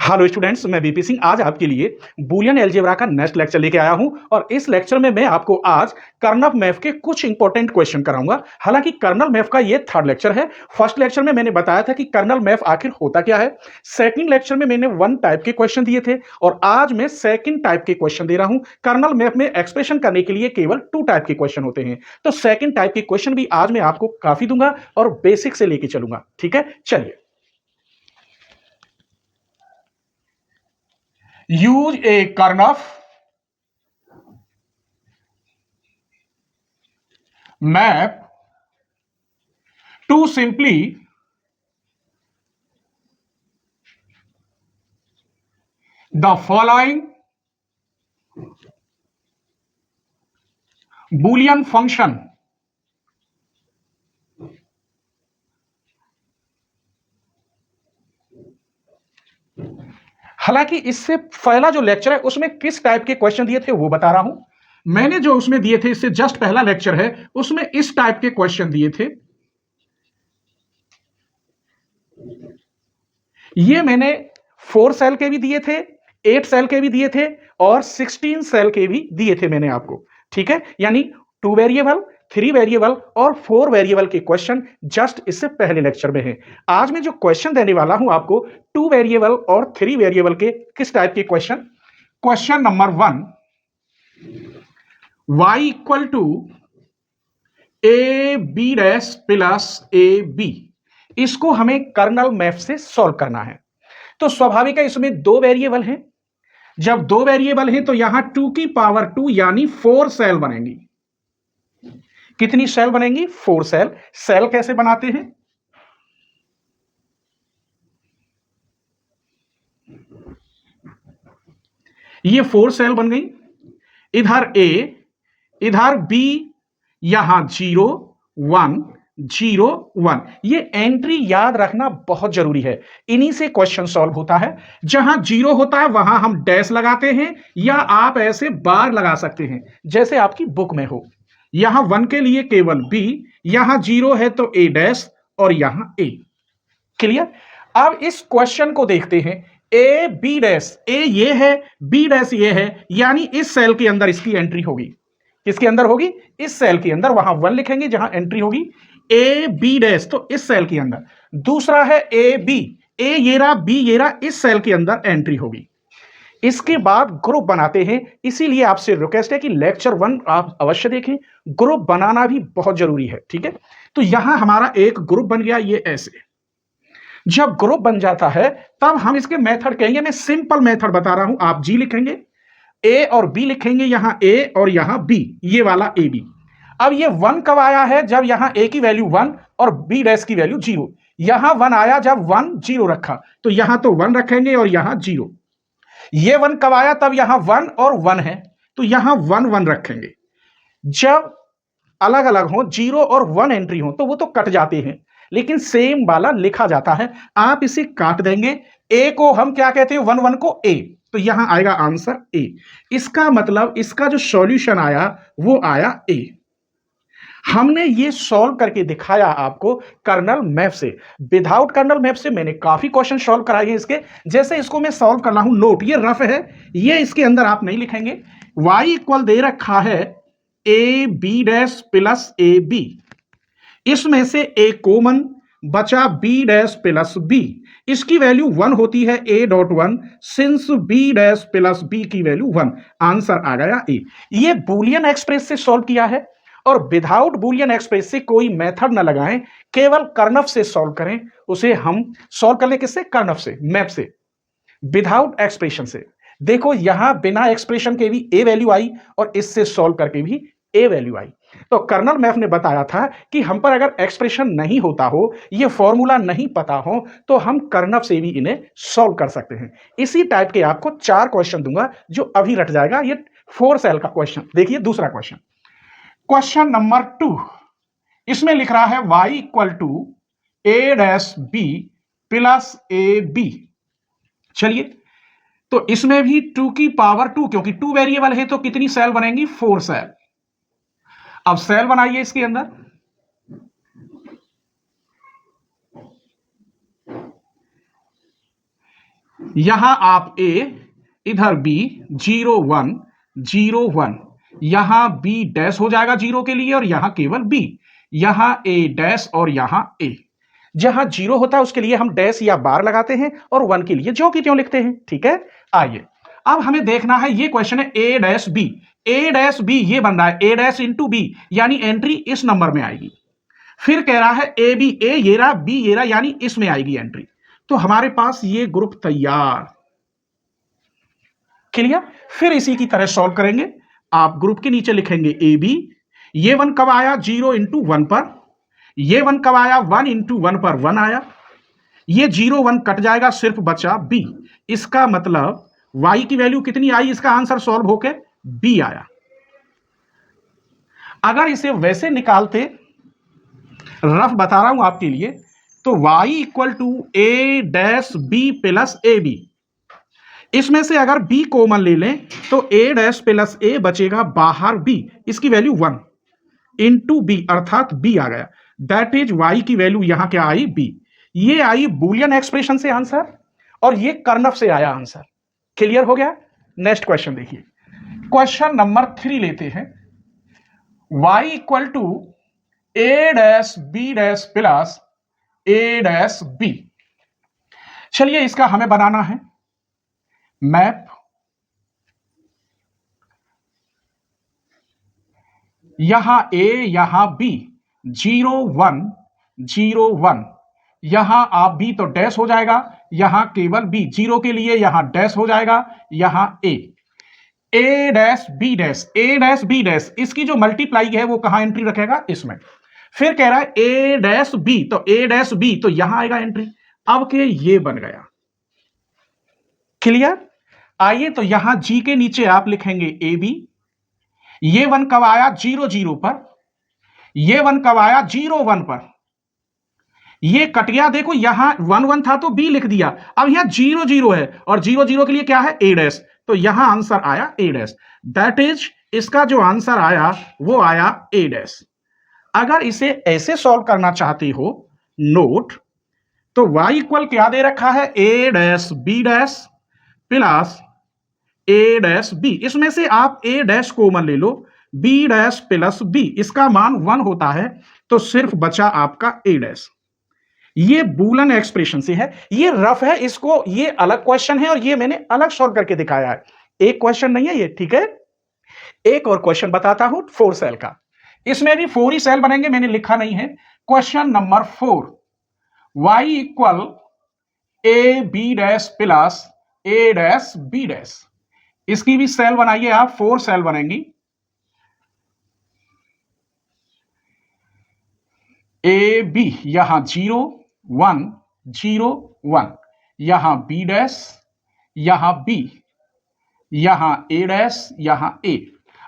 Hello students, मैं BP Singh आज आपके लिए बूलियन अलजेब्रा का नेक्स्ट लेक्चर लेके आया हूं और इस लेक्चर में मैं आपको आज कर्नल मैप के कुछ इंपॉर्टेंट क्वेश्चन कराऊंगा। हालांकि कर्नल मैप का ये थर्ड लेक्चर है। फर्स्ट लेक्चर में मैंने बताया था कि कर्नल मैप आखिर होता क्या है। सेकंड लेक्चर में मैंने वन टाइप के क्वेश्चन दिए थे और आज मैं सेकंड टाइप के क्वेश्चन दे रहा हूं। कर्नल मैप में एक्सप्रेशन करने के लिए केवल टू टाइप के क्वेश्चन होते हैं, तो सेकंड टाइप के क्वेश्चन भी आज मैं आपको काफी दूंगा और बेसिक से लेके चलूंगा। ठीक है, चलिए। Use a Karnaugh map to simply the following Boolean function. हालांकि इससे पहला जो लेक्चर है उसमें किस टाइप के क्वेश्चन दिए थे वो बता रहा हूं। मैंने जो उसमें दिए थे, इससे जस्ट पहला लेक्चर है, उसमें इस टाइप के क्वेश्चन दिए थे। ये मैंने 4 सेल के भी दिए थे, 8 सेल के भी दिए थे और 16 सेल के भी दिए थे मैंने आपको। ठीक है, यानी 2 वेरिएबल, 3 वेरिएबल और 4 वेरिएबल के क्वेश्चन जस्ट इससे पहले लेक्चर में है। आज मैं जो क्वेश्चन देने वाला हूं आपको 2 वेरिएबल और 3 वेरिएबल के किस टाइप के question. Question number 1, y equal to A B dash plus A B, इसको हमें कर्नल मैप से सॉल्व करना है। तो स्वाभाविक है, इसमें 2 वेरिएबल हैं। जब 2 वेरिएबल हैं तो यहां 2 की पावर 2 यानी 4 सेल बनेंगी। कितनी सेल बनेंगी? 4 सेल। सेल कैसे बनाते हैं? ये 4 सेल बन गई। इधर ए, इधर बी, यहां 0 1 0 1। ये एंट्री याद रखना बहुत जरूरी है, इन्हीं से क्वेश्चन सॉल्व होता है। जहां 0 होता है वहां हम डैश लगाते हैं या आप ऐसे बार लगा सकते हैं जैसे आपकी बुक में हो। यहां 1 के लिए केवल बी, यहां 0 है तो ए डैश और यहां ए। क्लियर? अब इस क्वेश्चन को देखते हैं। ए बी डैश, ए ये है, बी डैश ये है, यानी इस सेल के अंदर इसकी एंट्री होगी। किसके अंदर होगी? इस सेल के अंदर। वहां 1 लिखेंगे जहां एंट्री होगी ए बी डैश, तो इस सेल के अंदर। दूसरा है ए बी, ए ये रहा, बी ये रहा, इस सेल के अंदर एंट्री होगी। इसके बाद ग्रुप बनाते हैं। इसीलिए आपसे रिक्वेस्ट है कि लेक्चर 1 आप अवश्य देखें, ग्रुप बनाना भी बहुत जरूरी है। ठीक है, तो यहां हमारा एक ग्रुप बन गया, ये ऐसे। जब ग्रुप बन जाता है तब हम इसके मेथड कहेंगे। मैं सिंपल मेथड बता रहा हूं, आप जी लिखेंगे, ए और बी लिखेंगे, यहां ए और यहां बी, ये वाला ए बी। अब ये 1 कब आया है? जब यहां ए की वैल्यू 1 और बी डैश की वैल्यू 0। यहां 1 आया जब 1 0 रखा, तो यहां तो 1 रखेंगे और यहां 0। ये 1 कब आया? तब यहां 1 और 1 है, तो यहां 1 1 रखेंगे। जब अलग अलग हो, 0 और 1 एंट्री हो, तो वो तो कट जाते हैं, लेकिन सेम वाला लिखा जाता है। आप इसे काट देंगे। ए को हम क्या कहते हैं? 1 1 को ए, तो यहां आएगा आंसर ए। इसका मतलब इसका जो सॉल्यूशन आया वो आया ए। हमने ये सॉल्व करके दिखाया आपको कर्नल मैप से। विदाउट कर्नल मैप से मैंने काफी क्वेश्चन सॉल्व कराए हैं इसके। जैसे इसको मैं सॉल्व कर रहा हूं, नोट ये रफ है, ये इसके अंदर आप नहीं लिखेंगे। y इक्वल दे रखा है A B dash plus A B, इसमें से ए कॉमन बचा बी डैश प्लस बी। इसकी वैल्यू 1 होती है, A dot 1, since B dash plus B की वैल्यू 1। आंसर आ गया ए। ये बूलियन एक्सप्रेस से सॉल्व किया है और विदाउट बूलियन एक्सप्रेस से कोई मेथड ना लगाएं, केवल कर्नफ से सॉल्व करें। उसे हम सॉल्व कर ले किससे? कर्नफ से, मैप से, विदाउट एक्सप्रेशन से। देखो यहां बिना एक्सप्रेशन के भी ए वैल्यू आई और इससे सॉल्व करके भी ए वैल्यू आई। तो कर्नल मैप ने बताया था कि हम पर अगर एक्सप्रेशन नहीं होता हो, ये फॉर्मूला नहीं पता हो, तो हम कर्नल से भी इन्हें सॉल्व कर सकते हैं। इसी टाइप के आपको 4 क्वेश्चन दूंगा जो अभी रट जाएगा। ये 4 सेल का क्वेश्चन। देखिए दूसरा क्वेश्चन, क्वेश्चन नंबर 2। इसमें लिख रहा है y equal to A dash B plus A B. चलिए, तो इसमें भी 2 की पावर 2, क्योंकि 2 वेरिएबल है तो कितनी सेल बनेंगी? 4 सेल। अब सेल बनाइए इसके अंदर। यहां आप A, इधर B, 0 1 0 1, यहां B डैश हो जाएगा 0 के लिए और यहां केवल B, यहां A डैश और यहां A। जहां 0 होता है उसके लिए हम डैश या बार लगाते हैं और 1 के लिए ज्यों की त्यों लिखते हैं। ठीक है, आइए अब हमें देखना है, ये क्वेश्चन है A dash B, A dash B ये बन रहा है A डैश इंटू B, यानी एंट्री इस नंबर में आएगी। फिर कह रहा है ए बी, ए ये रहा, बी ये रहा, यानी इसमें आएगी एंट्री। तो हमारे पास ये ग्रुप तैयार। क्लियर? फिर इसी की तरह सॉल्व करेंगे। आप ग्रुप के नीचे लिखेंगे ए बी, ये 1 कब आया 0 इंटू 1 पर, ये 1 कब आया 1 इंटू 1 पर 1 आया, ये 0 1 कट जाएगा, सिर्फ बचा बी। इसका मतलब y की वैल्यू कितनी आई, इसका आंसर सॉल्व होके बी आया। अगर इसे वैसे निकालते, रफ बता रहा हूं आपके लिए, तो y equal to A dash B plus A B, इसमें से अगर b कॉमन ले लें तो a डैश प्लस a बचेगा बाहर b, इसकी वैल्यू 1 इंटू बी, अर्थात b आ गया। दैट इज y की वैल्यू यहां क्या आई b। ये आई बूलियन एक्सप्रेशन से आंसर और ये कर्नफ से आया आंसर। क्लियर हो गया? नेक्स्ट क्वेश्चन देखिए, क्वेश्चन नंबर 3 लेते हैं। y equal to A dash B dash plus A dash B. चलिए इसका हमें बनाना है मैप। यहां a यहां b, 0 1 0 1, यहां आप b तो डैश हो जाएगा, यहां केवल b, 0 के लिए यहां डैश हो जाएगा, यहां a dash b dash, a dash b dash, इसकी जो मल्टीप्लाई है वो कहां एंट्री रखेगा, इसमें। फिर कह रहा है a डैश b, तो a डैश b तो यहां आएगा एंट्री। अब के ये बन गया। क्लियर? आइए तो यहां g के नीचे आप लिखेंगे ए बी, ये 1 कब आया 0 0 पर, ये 1 कब आया 0 1 पर, ये कट गया, देखो यहां 1 1 था तो b लिख दिया, अब यहां 0 0 है और 0 0 के लिए क्या है a डैश, तो यहां आंसर आया a डैश। दैट इज इसका जो आंसर आया वो आया a डैश। अगर इसे ऐसे सॉल्व करना चाहते हो नोट, तो y इक्वल क्या दे रखा है a dash b dash plus a dash b, इसमें से आप a डैश कॉमन ले लो, b डैश प्लस b, इसका मान 1 होता है तो सिर्फ बचा आपका a डैश। ये बूलन एक्सप्रेशन से है, ये रफ है, इसको ये अलग क्वेश्चन है और ये मैंने अलग सॉल्व करके दिखाया है, एक क्वेश्चन नहीं है ये। ठीक है, एक और क्वेश्चन बताता हूं 4 सेल का, इसमें भी 4 ही सेल बनेंगे, मैंने लिखा नहीं है। Question number 4, y equal A B dash plus A dash B dash, इसकी भी सेल बनाइए आप, 4 सेल बनेंगी। ए बी यहां 0 1 0 1, यहां बी डैश, यहां बी, यहां ए डैश, यहां ए।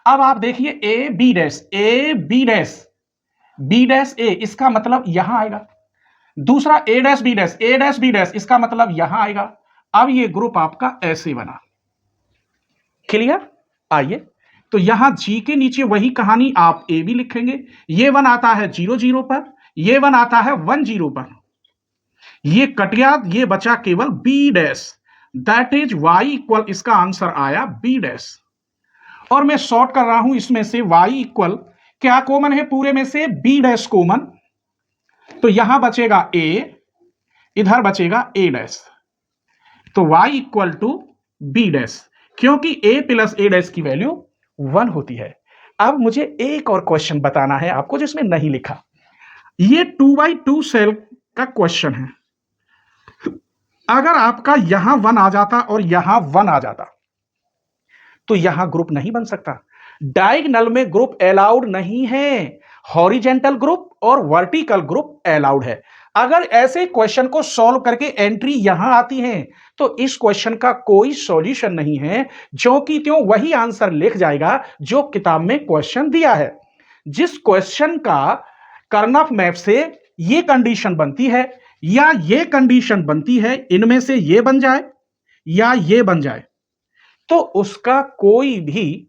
अब आप देखिए A B dash, A B dash, B dash A, इसका मतलब यहां आएगा। दूसरा A dash B dash, A dash B dash, इसका मतलब यहां आएगा। अब ये ग्रुप आपका ऐसे बना। क्लियर? आइए तो यहां जी के नीचे वही कहानी, आप ए बी लिखेंगे, ये 1 आता है 0 0 पर, ये 1 आता है 1 0 पर, ये कट गया, ये बचा केवल B dash. That is y equal, इसका आंसर आया बी डैश। और मैं शॉर्ट कर रहा हूं, इसमें से y इक्वल क्या कॉमन है पूरे में से, बी डैश कॉमन, तो यहां बचेगा a, इधर बचेगा a डैश, तो y equal to B dash, क्योंकि a प्लस a डैश की वैल्यू 1 होती है। अब मुझे एक और क्वेश्चन बताना है आपको जिसमें नहीं लिखा, ये 2x2 सेल का क्वेश्चन है। अगर आपका यहां 1 आ जाता और यहां 1 आ जाता तो यहां ग्रुप नहीं बन सकता। डायगोनल में ग्रुप अलाउड नहीं है, हॉरिजेंटल ग्रुप और वर्टिकल ग्रुप अलाउड है। अगर ऐसे क्वेश्चन को सॉल्व करके एंट्री यहां आती है तो इस क्वेश्चन का कोई सॉल्यूशन नहीं है, जो कि त्यों वही आंसर लिख जाएगा जो किताब में क्वेश्चन दिया है। जिस क्वेश्चन का कर्नफ मैप से ये कंडीशन बनती है या ये कंडीशन बनती है, इनमें से ये बन जाए या ये बन जाए, तो उसका कोई भी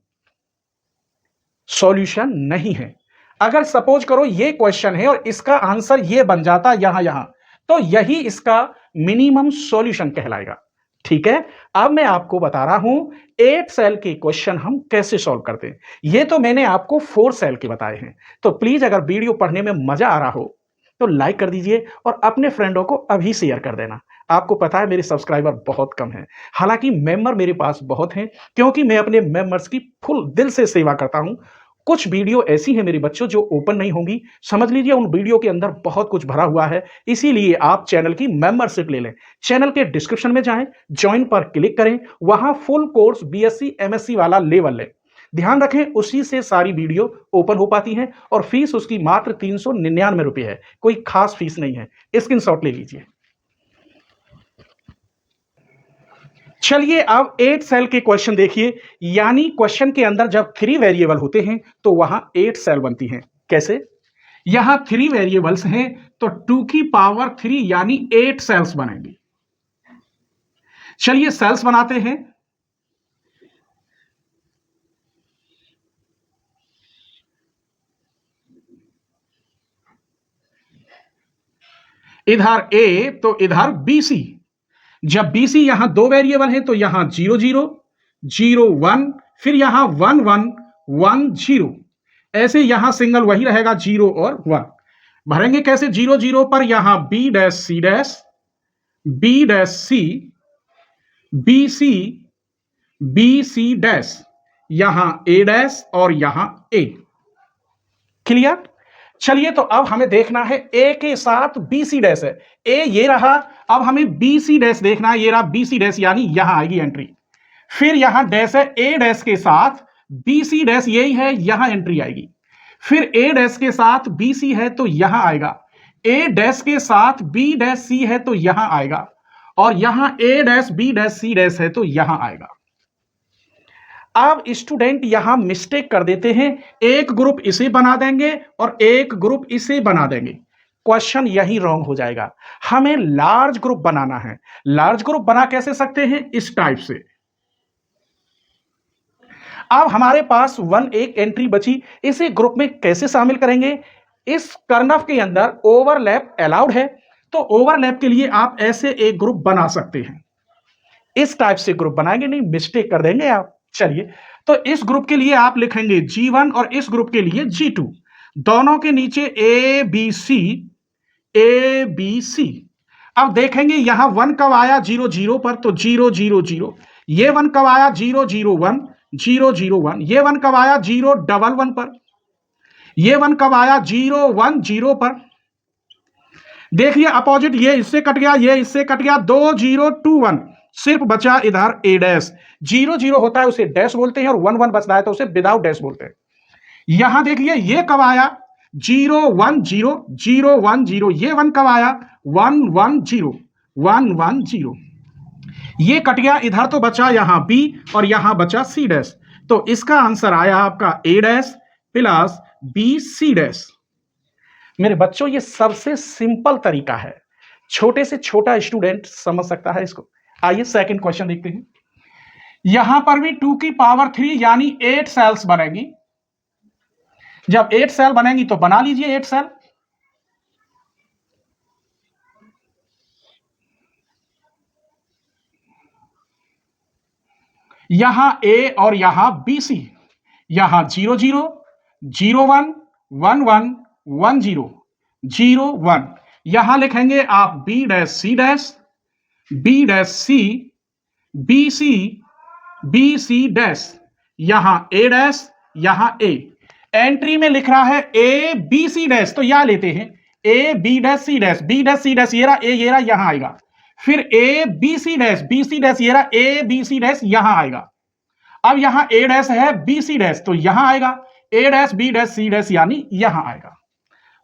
सॉल्यूशन नहीं है। अगर सपोज करो ये क्वेश्चन है और इसका आंसर ये बन जाता यहां, तो यही इसका मिनिमम सॉल्यूशन कहलाएगा। ठीक है, अब मैं आपको बता रहा हूं 8 सेल के क्वेश्चन हम कैसे सॉल्व करते हैं। ये तो मैंने आपको 4 सेल के बताए हैं। तो प्लीज अगर वीडियो पढ़ने में मजा आ रहा हो तो लाइक कर दीजिए और अपने फ्रेंडों को अभी शेयर कर देना। आपको पता है मेरे सब्सक्राइबर बहुत कम हैं, हालांकि मेंबर मेरे पास बहुत हैं, क्योंकि मैं अपने मेंबर्स की फुल दिल से सेवा करता हूं। कुछ वीडियो ऐसी है मेरे बच्चों जो ओपन नहीं होंगी, समझ लीजिए उन वीडियो के अंदर बहुत कुछ भरा हुआ है, इसीलिए आप चैनल की मेंबरशिप ले लें। चैनल के डिस्क्रिप्शन में जाएं, ज्वाइन पर क्लिक करें, वहां फुल कोर्स बीएससी एमएससी वाला लेवल लें। ध्यान रखें उसी से सारी वीडियो ओपन हो पाती हैं और फीस उसकी मात्र 399 रुपये है, कोई खास फीस नहीं है। स्क्रीनशॉट ले लीजिए। चलिए अब 8 सेल के क्वेश्चन देखिए, यानी क्वेश्चन के अंदर जब 3 वेरिएबल होते हैं तो वहां 8 सेल बनती हैं। कैसे? यहां 3 वेरिएबल्स हैं तो 2 की पावर 3 यानी 8 सेल्स बनेंगी। चलिए सेल्स बनाते हैं। इधर ए तो इधर बीसी। जब बीसी यहां 2 वेरिएबल है तो यहां 0 0 0 1, फिर यहां 1 1 1 0, ऐसे यहां सिंगल वही रहेगा 0 और 1। भरेंगे कैसे? 0 0 पर यहां B dash C dash, B dash C, B C, B C dash, यहां ए डैश और यहां ए। क्लियर? चलिए तो अब हमें देखना है ए के साथ बी सी डैश है, ए ये रहा, अब हमें बी सी डैश देखना है, ये रहा बी सी डैश, यानी यहां आएगी एंट्री। फिर यहां डैश है, ए डैश के साथ बी सी डैश यही है, यहां एंट्री आएगी। फिर ए डैश के साथ बी सी है तो यहां आएगा, ए डैश के साथ बी डैश सी है तो यहां आएगा, और यहां A dash B dash C dash है तो यहां आएगा। अब स्टूडेंट यहां मिस्टेक कर देते हैं, एक ग्रुप इसे बना देंगे और एक ग्रुप इसे बना देंगे। क्वेश्चन यही रॉन्ग हो जाएगा। हमें लार्ज ग्रुप बनाना है। लार्ज ग्रुप बना कैसे सकते हैं? इस टाइप से। अब हमारे पास 1 एक एंट्री बची, इसे ग्रुप में कैसे शामिल करेंगे? इस कर्नफ के अंदर ओवरलैप अलाउड है, तो ओवरलैप के लिए आप ऐसे एक ग्रुप बना सकते हैं। इस टाइप से ग्रुप बनाएंगे, नहीं मिस्टेक कर देंगे आप। चलिए तो इस ग्रुप के लिए आप लिखेंगे G1 और इस ग्रुप के लिए G2, दोनों के नीचे ए बी सी, ए बी सी। अब देखेंगे यहां 1 कब आया? 0 0 पर, तो 0 0 0। ये 1 कब आया? 0 0 1 0 0 1। ये 1 कब आया? 0 1 1 पर। ये 1 कब आया? 0 1 0 पर। देखिए अपोजिट, ये इससे कट गया, ये इससे कट गया, 2 0 2 1, सिर्फ बचा इधर ए डैश। 0 0 होता है उसे डैश बोलते हैं, और 1 1 बचता है तो उसे विदाउट डैश बोलते हैं। यहां देखिए ये कब आया? 0 1 0 0 1 0। ये 1 कब आया? 1 1 0 1 1 0। ये कट गया, इधर तो बचा यहां बी और यहां बचा सी डैश, तो इसका आंसर आया आपका A dash plus B C dash. मेरे बच्चों ये सबसे सिंपल तरीका है, छोटे से छोटा स्टूडेंट समझ सकता है इसको। आइए सेकंड क्वेश्चन देखते हैं। यहां पर भी 2 की पावर 3 यानी 8 सेल्स बनेगी। जब 8 सेल बनेंगी तो बना लीजिए 8 सेल। यहां ए और यहां बी सी, यहां 0 0 0 1 1 1 1 0 0 1। यहां लिखेंगे आप B dash C dash, B dash C, B C, B C dash, यहां ए डैश, यहां ए। एंट्री में लिख रहा है ए बी सी डैश, तो यहां लेते हैं A B dash C dash, B dash C dash, ये रहा ए, ये रहा यहां आएगा। फिर A B C dash, B C dash, ये रहा ए बी सी डैश, यहां आएगा। अब यहां ए डैश है बी सी डैश, तो यहां आएगा A dash B dash C dash, यानी यहां आएगा।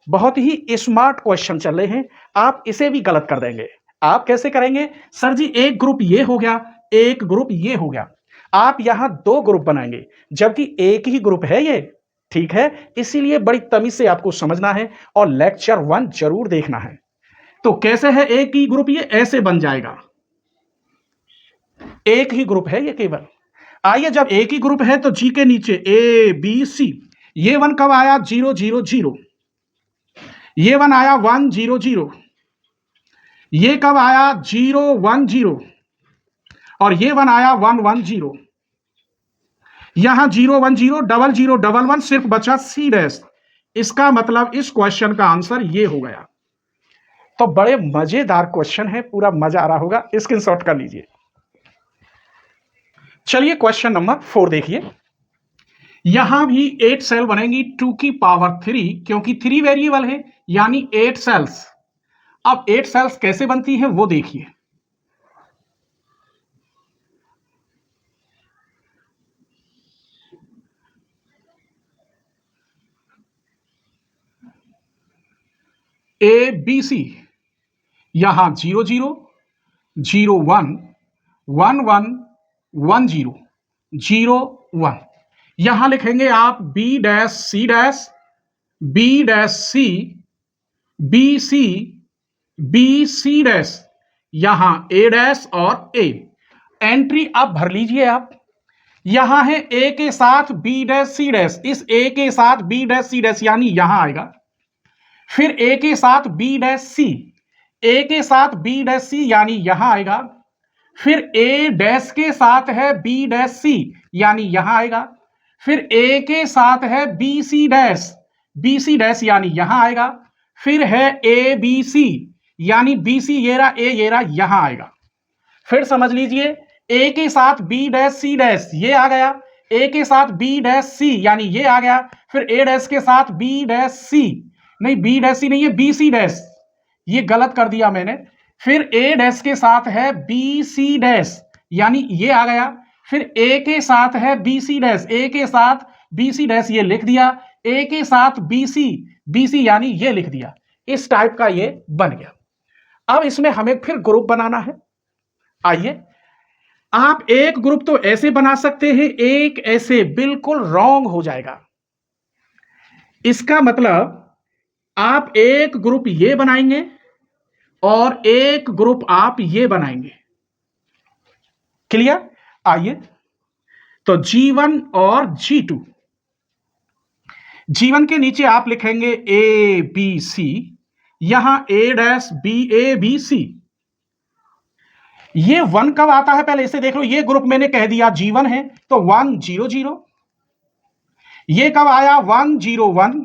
बहुत ही स्मार्ट क्वेश्चन चल रहे हैं, आप इसे भी गलत कर देंगे। आप कैसे करेंगे? सर जी एक ग्रुप ये हो गया, एक ग्रुप ये हो गया, आप यहां 2 ग्रुप बनाएंगे, जबकि एक ही ग्रुप है ये। ठीक है, इसीलिए बड़ी तमीज से आपको समझना है और लेक्चर 1 जरूर देखना है। तो कैसे है एक ही ग्रुप? ये ऐसे बन जाएगा, एक ही ग्रुप है ये केवल। आइए जब एक ही ग्रुप है तो जी के नीचे ए बी सी। ये 1 कब आया? 0 0 0। ये 1 आया 1 0 0। ये कब आया? 0 1 0। और ये 1 आया 1 1 0, यहां 0 1 0, डबल 0 डबल 1, सिर्फ बचा सी डैश। इसका मतलब इस क्वेश्चन का आंसर ये हो गया। तो बड़े मजेदार क्वेश्चन है, पूरा मजा आ रहा होगा, स्क्रीनशॉट कर लीजिए। चलिए क्वेश्चन नंबर 4 देखिए। यहां भी 8 सेल बनेंगी 2 की पावर 3, क्योंकि 3 वेरिएबल है यानी 8 सेल्स। अब 8 सेल्स कैसे बनती है वो देखिए। ए बी सी, यहां 0 0 0 1 1 1 1 0 0 1, यहां लिखेंगे आप B dash C dash, B dash C, B C, B C dash, यहां ए डैश और ए। एंट्री अब भर लीजिए आप। यहां है ए के साथ बी डैश सी डैश, इस ए के साथ बी डैश सी डैश यानी यहां आएगा। फिर ए के साथ बी डैश सी, ए के साथ बी डैश सी यानी यहां आएगा। फिर ए डैश के साथ है बी डैश सी यानी यहां आएगा। फिर ए के साथ है बी सी डैश यानी यहां आएगा। फिर है ए बी सी यानी बी सी ये रहा यहां आएगा। फिर समझ लीजिए ए के साथ बी डैश सी डैश ये आ गया, ए के साथ बी डैश सी यानी ये आ गया। फिर ए डैश के साथ बी डैश सी, नहीं बी डैश सी नहीं है बी सी डैश, ये गलत कर दिया मैंने। फिर ए डैश के साथ है बी सी डैश यानी ये आ गया। फिर ए के साथ है बी सी डैश, ए के साथ बी सी डैश ये लिख दिया। ए के साथ बी सी यानी ये लिख दिया। इस टाइप का ये बन गया। अब इसमें हमें फिर ग्रुप बनाना है। आइए, आप एक ग्रुप तो ऐसे बना सकते हैं, एक ऐसे, बिल्कुल रॉन्ग हो जाएगा। इसका मतलब आप एक ग्रुप ये बनाएंगे और एक ग्रुप आप ये बनाएंगे। क्लियर? आइए, तो G1 और G2, G1 के नीचे आप लिखेंगे ए बी सी, यहां A dash B A B C. ये 1 कब आता है पहले इसे देख लो। ये ग्रुप मैंने कह दिया G1 है तो 1 0 0। ये कब आया 1 0 1।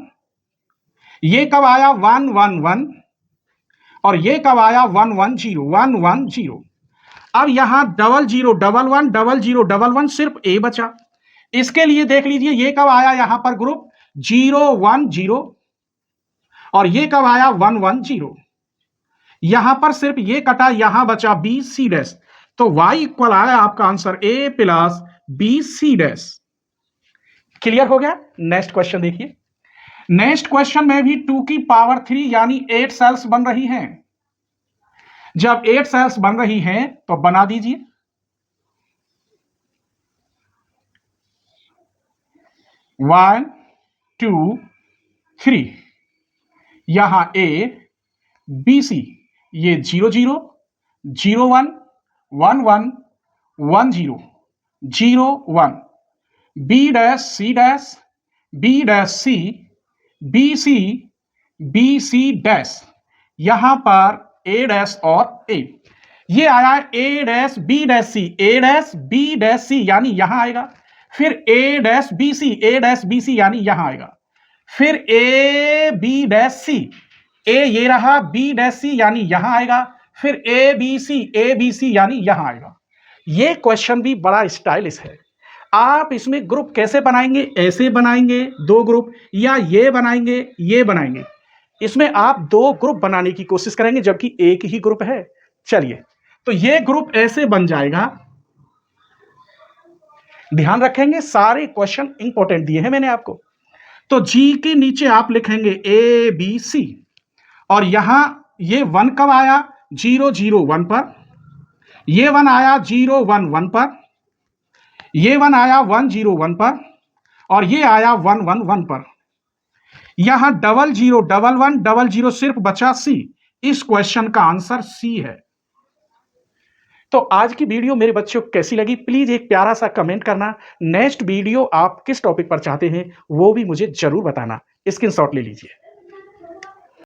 ये कब आया 1 1 1। और ये कब आया 1 1 0 1 1 0। अब यहां डबल 0 डबल 1 डबल 0 डबल 1, सिर्फ ए बचा। इसके लिए देख लीजिए ये कब आया यहां पर ग्रुप 0 1 0। और ये कब आया 1 1 0। यहां पर सिर्फ ये कटा, यहां बचा बी सी डैश। तो y इक्वल आया आपका answer a plus B C dash. Clear हो गया? नेक्स्ट क्वेश्चन देखिए। नेक्स्ट क्वेश्चन में भी 2 की पावर 3 यानी 8 सेल्स बन रही हैं। जब 8 सेल्स बन रही हैं तो बना दीजिए। वन टू थ्री, यहां ए बी सी, ये 0 0 0 1 1 1 1 0 0 1, B dash C dash, B dash C, B C dash, यहां पर ए डैश और ए। ये आया A dash B dash C, A dash B dash C यानी यहां आएगा। फिर ए डैश बी सी यानी यहां आएगा। फिर ए बी डैश सी, ए ये रहा, बी डैश सी यानी यहां आएगा। फिर ए बी सी यानी यहां आएगा। ये क्वेश्चन भी बड़ा स्टाइलिश है। आप इसमें ग्रुप कैसे बनाएंगे? ऐसे बनाएंगे 2 ग्रुप, या ये बनाएंगे। इसमें आप 2 ग्रुप बनाने की कोशिश करेंगे जबकि एक ही ग्रुप है। चलिए, तो ये ग्रुप ऐसे बन जाएगा। ध्यान रखेंगे, सारे क्वेश्चन इंपॉर्टेंट दिए हैं मैंने आपको। तो जी के नीचे आप लिखेंगे ए बी सी, और यहां ये 1 कब आया 0 0 1 पर, ये 1 आया 0 1 1 पर, ये 1 आया 1 0 1 पर, और ये आया 1 1 1 पर। यहां डबल 0 डबल 1 डबल 0, सिर्फ बचा सी। इस क्वेश्चन का आंसर सी है। तो आज की वीडियो मेरे बच्चों को कैसी लगी, प्लीज एक प्यारा सा कमेंट करना। नेक्स्ट वीडियो आप किस टॉपिक पर चाहते हैं वो भी मुझे जरूर बताना। स्क्रीनशॉट ले लीजिए।